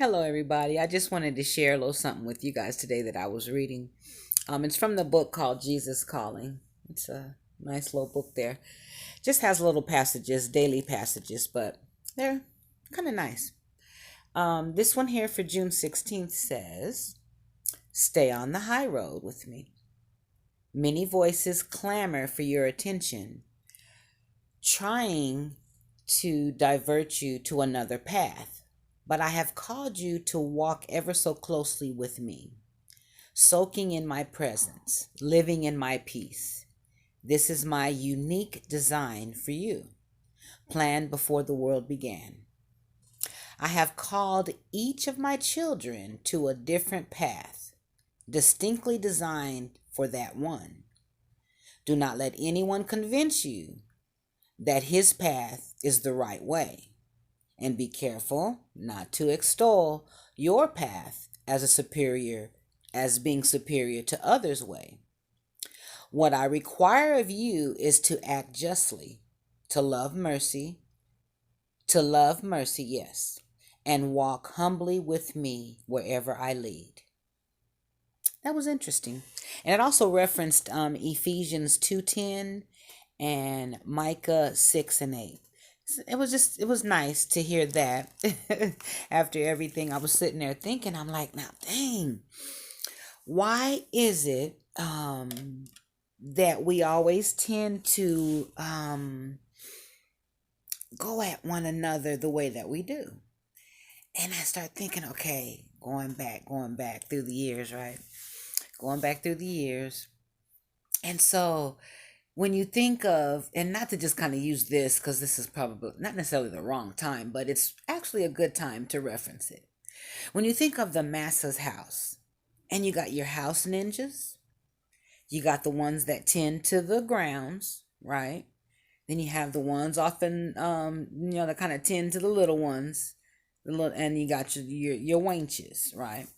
Hello, everybody. I just wanted to share a little something with you guys today that I was reading. It's from the book called Jesus Calling. It's a nice little book there. Just has little passages, daily passages, but they're kind of nice. This one here for June 16th says, "Stay on the high road with me. Many voices clamor for your attention, trying to divert you to another path. But I have called you to walk ever so closely with me, soaking in my presence, living in my peace. This is my unique design for you, planned before the world began. I have called each of my children to a different path, distinctly designed for that one. Do not let anyone convince you that his path is the right way. And be careful not to extol your path as being superior to others' way. What I require of you is to act justly, to love mercy, yes, and walk humbly with me wherever I lead." That was interesting. And it also referenced Ephesians 2:10 and Micah 6:8. It was nice to hear that. After everything I was sitting there thinking, I'm like, now dang, why is it that we always tend to go at one another the way that we do? And I start thinking, okay, going back through the years, right? Going back through the years. And so when you think of, and not to just kind of use this because this is probably not necessarily the wrong time, but it's actually a good time to reference it. When you think of the Massa's house, and you got your house ninjas, you got the ones that tend to the grounds, right? Then you have the ones often, that kind of tend to the little ones, and you got your wenches, right?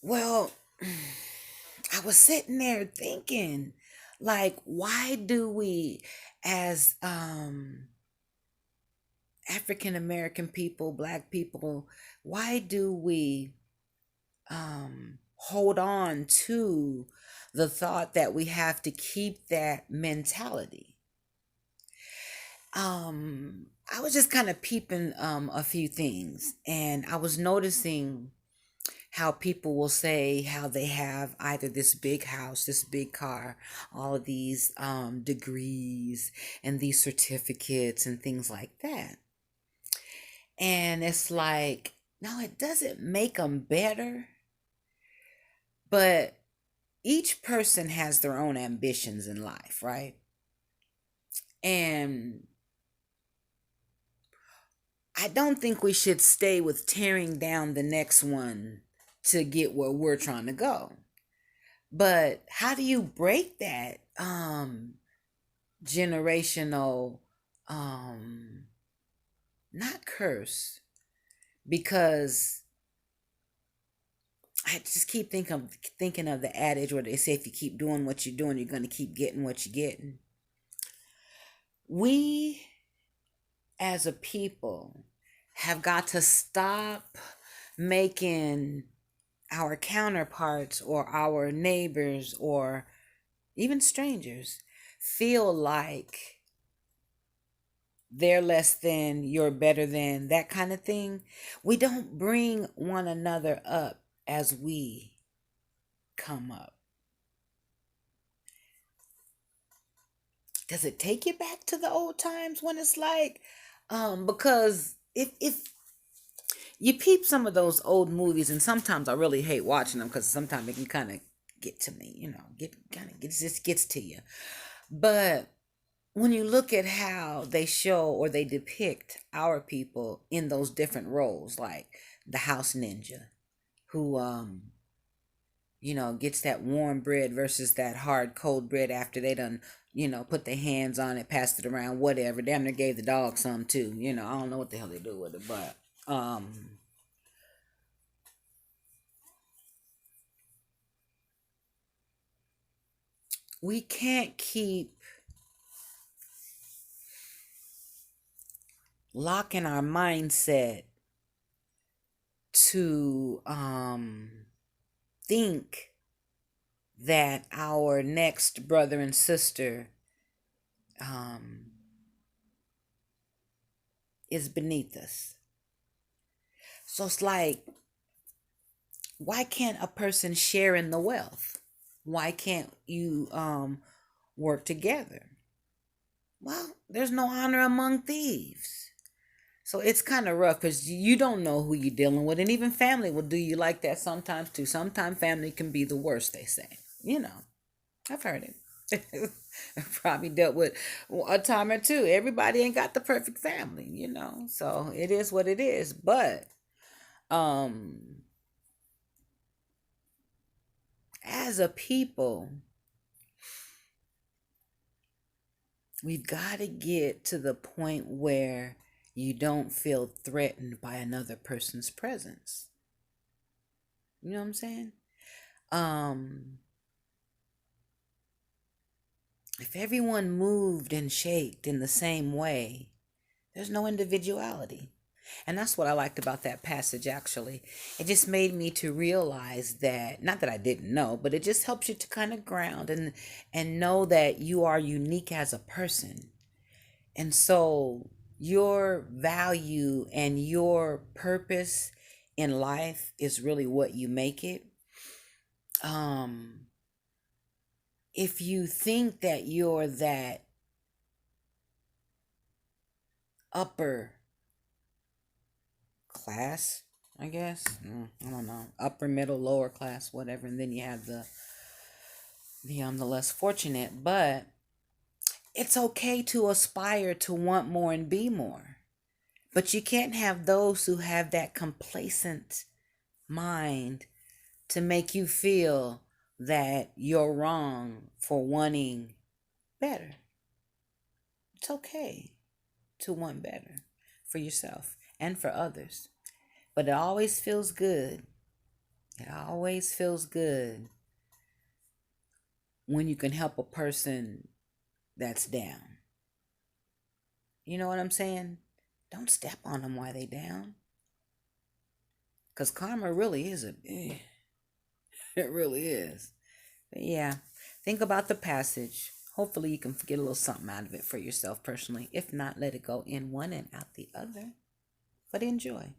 Well, I was sitting there thinking, like, why do we, as African American people, Black people, why do we hold on to the thought that we have to keep that mentality? I was just kind of peeping a few things, and I was noticing how people will say how they have either this big house, this big car, all of these degrees and these certificates and things like that. And it's like, no, it doesn't make them better, but each person has their own ambitions in life, right? And I don't think we should stay with tearing down the next one to get where we're trying to go. But how do you break that generational not curse? Because I just keep thinking of the adage where they say if you keep doing what you're doing, you're going to keep getting what you're getting. We as a people have got to stop making our counterparts or our neighbors or even strangers feel like they're less than, you're better than, that kind of thing. We don't bring one another up as we come up. Does it take you back to the old times when it's like, because if you peep some of those old movies, and sometimes I really hate watching them because sometimes it can kind of get to me, just gets to you. But when you look at how they show or they depict our people in those different roles, like the house ninja, who gets that warm bread versus that hard cold bread after they done, put their hands on it, passed it around, whatever. Damn near gave the dog some too. I don't know what the hell they do with it, but we can't keep locking our mindset to think that our next brother and sister um, is beneath us. So it's like, why can't a person share in the wealth? Why can't you work together? Well, there's no honor among thieves. So it's kind of rough because you don't know who you're dealing with. And even family will do you like that sometimes too. Sometimes family can be the worst, they say. You know, I've heard it. I've probably dealt with a time or two. Everybody ain't got the perfect family, you know. So it is what it is. But um as a people, we've got to get to the point where you don't feel threatened by another person's presence. You know what I'm saying? Um, if everyone moved and shaped in the same way, there's no individuality. And that's what I liked about that passage, actually. It just made me to realize that, not that I didn't know, but it just helps you to kind of ground and know that you are unique as a person. And so your value and your purpose in life is really what you make it. Um, if you think that you're that upper class, I guess, I don't know, upper, middle, lower class, whatever, and then you have the less fortunate, but it's okay to aspire to want more and be more. But you can't have those who have that complacent mind to make you feel that you're wrong for wanting better. It's okay to want better for yourself and for others. But it always feels good. It always feels good when you can help a person that's down. You know what I'm saying? Don't step on them while they down. Because karma really is it really is. But yeah, think about the passage. Hopefully you can get a little something out of it for yourself personally. If not, let it go in one and out the other. But enjoy.